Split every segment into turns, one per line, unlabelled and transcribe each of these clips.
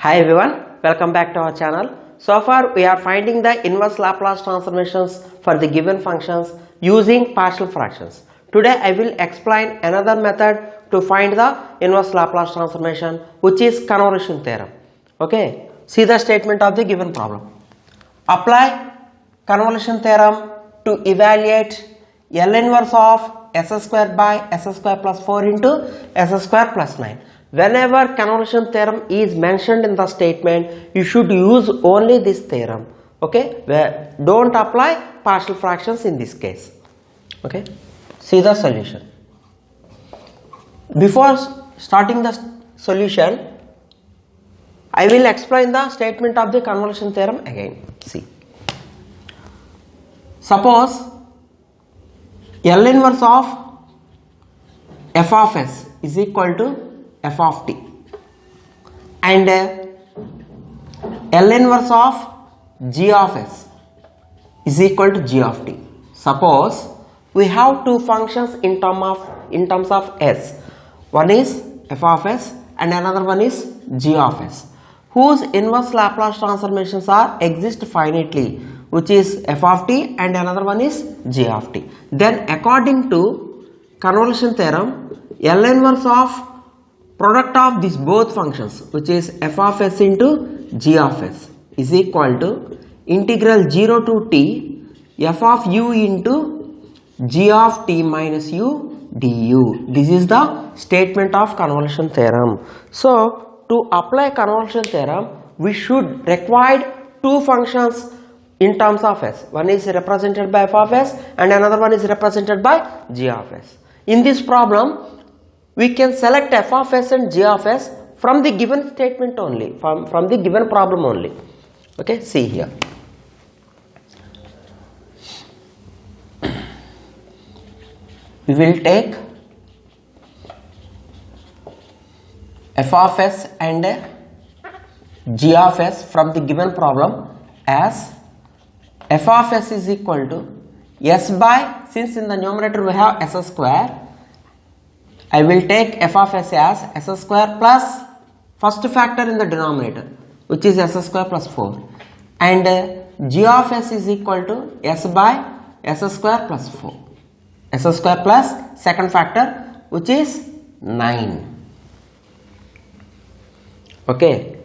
Hi everyone, welcome back to our channel. So far we are finding the inverse Laplace transformations for the given functions using partial fractions. Today I will explain another method to find the inverse Laplace transformation, which is convolution theorem. Okay, see the statement of the given problem. Apply convolution theorem to evaluate L inverse of s square by s square plus 4 into s square plus 9. Whenever convolution theorem is mentioned in the statement, you should use only this theorem. Okay, don't apply partial fractions in this case. Okay, see the solution. Before starting the solution, I will explain the statement of the convolution theorem again. See, suppose L inverse of f of s is equal to f of t and L inverse of g of s is equal to g of t. Suppose we have two functions in terms of s. One is f of s and another one is g of s, whose inverse Laplace transformations exist finitely, which is f of t and another one is g of t. Then according to convolution theorem, L inverse of product of these both functions, which is f of s into g of s, is equal to integral 0 to t f of u into g of t minus u du. This is the statement of convolution theorem. So to apply convolution theorem, we should require two functions in terms of s. One is represented by f of s and another one is represented by g of s. In this problem, we can select f of s and g of s from the given statement only, from the given problem only. Okay, see here. We will take f of s and g of s from the given problem as f of s is equal to s by, since in the numerator we have s square, I will take f of s as s square plus first factor in the denominator, which is s square plus 4, and g of s is equal to s by s square plus 4, s square plus second factor, which is 9. Okay,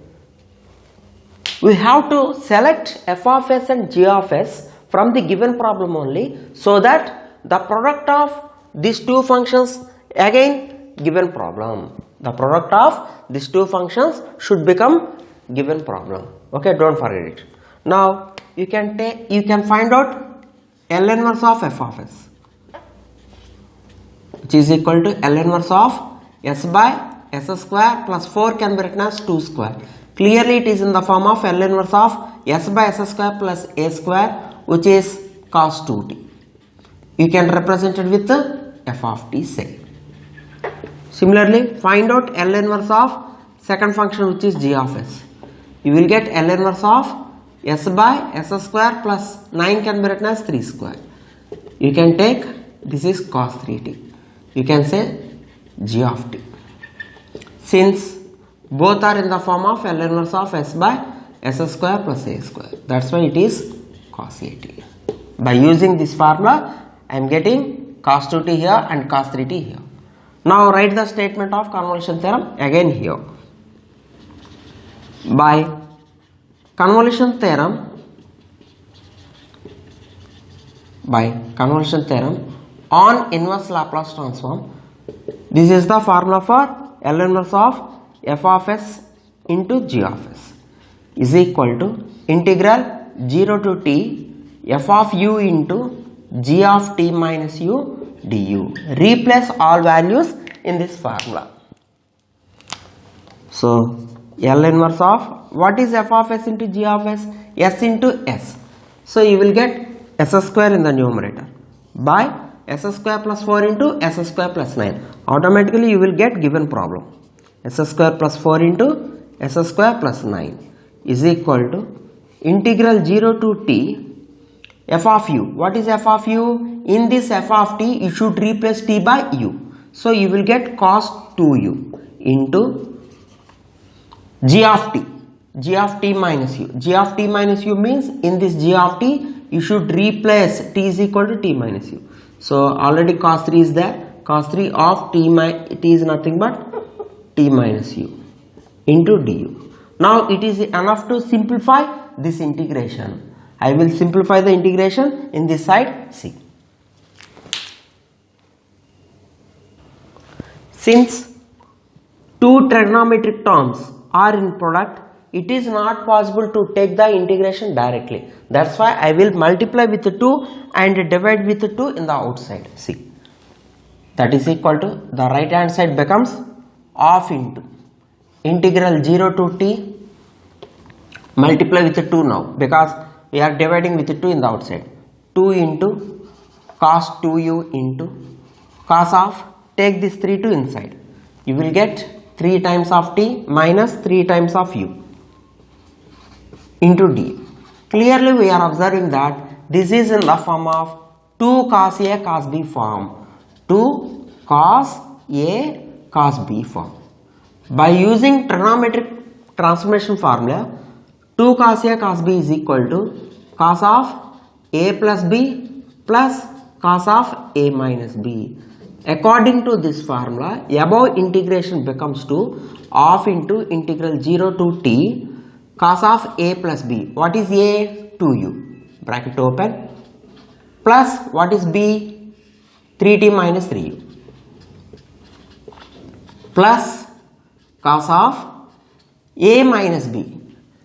we have to select f of s and g of s from the given problem only, so that the product of these two functions, again given problem, the product of these two functions should become given problem. Okay, don't forget it. Now you can find out L inverse of f of s, which is equal to L inverse of s by s square plus 4 can be written as 2 square. Clearly it is in the form of L inverse of s by s square plus a square, which is cos 2t. You can represent it with the f of t, say. Similarly, find out L inverse of second function, which is g of s. You will get L inverse of s by s square plus 9 can be written as 3 square. You can take, this is cos 3t. You can say g of t. Since both are in the form of L inverse of s by s square plus a square, that's why it is cos 8t. By using this formula, I am getting cos 2t here and cos 3t here. Now write the statement of convolution theorem again here. By convolution theorem on inverse Laplace transform, this is the formula for L inverse of f of s into g of s is equal to integral 0 to t f of u into g of t minus u du. Replace all values in this formula. So L inverse of, what is f of s into g of s? S into s. So you will get s square in the numerator by s square plus 4 into s square plus 9. Automatically you will get given problem. S square plus 4 into s square plus 9 is equal to integral 0 to t f of u. What is f of u? In this f of t, you should replace t by u. So you will get cos 2u into g of t. g of t minus u. G of t minus u means in this g of t you should replace t is equal to t minus u. So already cos 3 is there. Cos 3 of t is nothing but t minus u into du. Now it is enough to simplify this integration. I will simplify the integration in this side. See, since two trigonometric terms are in product, it is not possible to take the integration directly. That's why I will multiply with 2 and divide with 2 in the outside. See, that is equal to, the right hand side becomes half into integral 0 to t, multiply with 2 now because we are dividing with 2 in the outside. 2 into cos 2u into cos of, take this 3 to inside, you will get 3 times of t minus 3 times of u into d. Clearly we are observing that this is in the form of 2 cos a cos b form. 2 cos a cos b form. By using trigonometric transformation formula, 2 cos a cos b is equal to cos of a plus b plus cos of a minus b. According to this formula, above integration becomes to half into integral 0 to t cos of a plus b. What is a? 2u, bracket open, plus what is b? 3t minus 3u, plus cos of a minus b.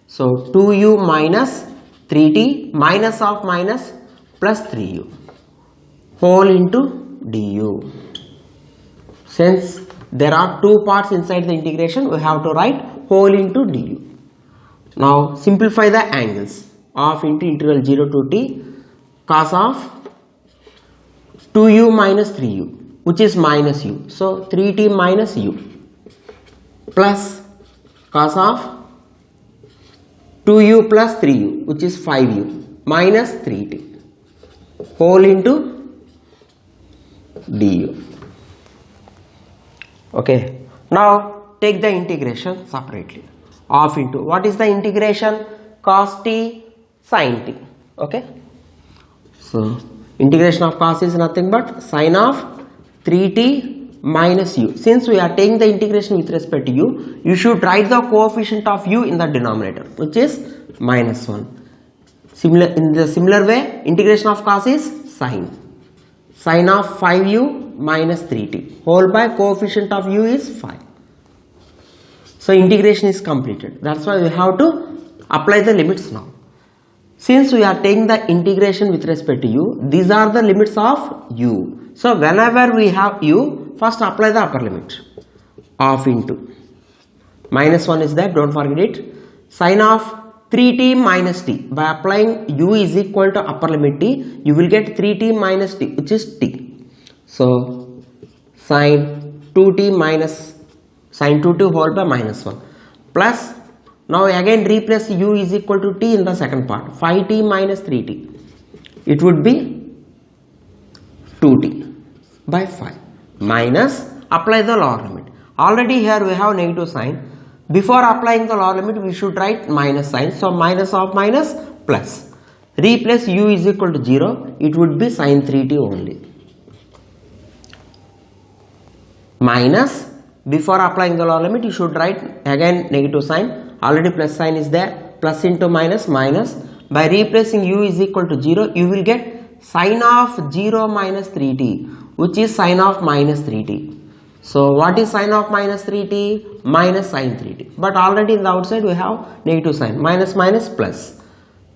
So 2u minus 3t minus of minus plus 3u whole into du. Since there are two parts inside the integration, we have to write whole into du. Now simplify the angles. Half into integral 0 to t cos of 2u minus 3u, which is minus u. So 3t minus u plus cos of 2u plus 3u, which is 5u minus 3t whole into du. Okay, now take the integration separately. Half into, what is the integration? Cos t sin t. Okay, so integration of cos is nothing but sin of 3t minus u. Since we are taking the integration with respect to u, you should write the coefficient of u in the denominator, which is minus 1. In the similar way, integration of cos is sin of 5u minus 3t whole by coefficient of u is 5. So integration is completed. That's why we have to apply the limits now. Since we are taking the integration with respect to u, these are the limits of u. So whenever we have u, first apply the upper limit. Half into minus 1 is there, don't forget it. Sin of 3t minus t. By applying u is equal to upper limit t, you will get 3t minus t, which is t. So sin 2t minus sin 2t whole by minus 1 plus, now again replace u is equal to t in the second part, 5t minus 3t. It would be 2t by 5 minus, apply the lower limit. Already here we have negative sign. Before applying the lower limit, we should write minus sign. So minus of minus plus. Replace u is equal to 0. It would be sin 3t only. Minus, before applying the lower limit, you should write again negative sign. Already plus sign is there. Plus into minus, minus. By replacing u is equal to 0, you will get sin of 0 minus 3t, which is sin of minus 3t. So what is sin of minus 3t? Minus sin 3t. But already in the outside we have negative sign. Minus minus plus.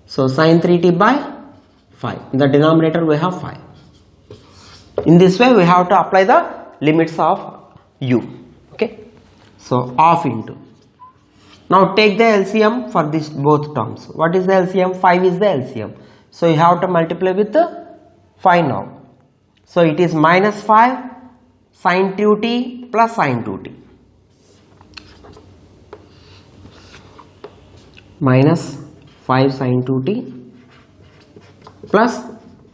So sin 3t by 5. In the denominator we have 5. In this way we have to apply the limits of u. Okay. So half into. Now take the LCM for this both terms. What is the LCM? 5 is the LCM. So you have to multiply with 5 now. So it is minus 5 sin 2t plus sin 2t. Minus 5 sin 2t plus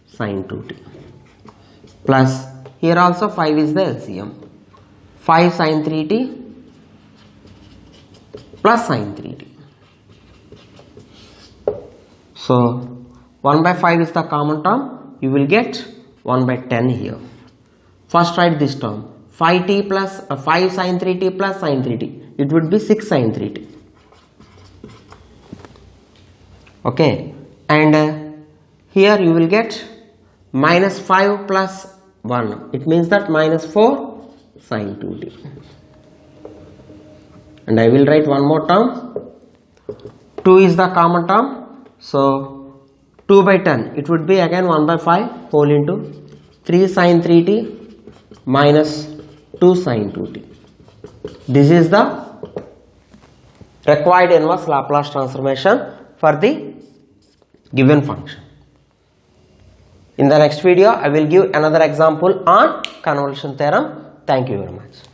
sin 2t. Plus here also 5 is the LCM. 5 sin 3t plus sin 3t So 1 by 5 is the common term. You will get 1 by 10 here. First write this term, 5t plus 5 sin 3t plus sin 3t. It would be 6 sin 3t. Okay, and here you will get minus 5 plus 1. It means that minus 4 sin 2t. And I will write one more term. 2 is the common term. So 2 by 10. It would be again 1 by 5 whole into 3 sin 3t minus 2 sin 2t. This is the required inverse Laplace transformation for the given function. In the next video, I will give another example on convolution theorem. Thank you very much.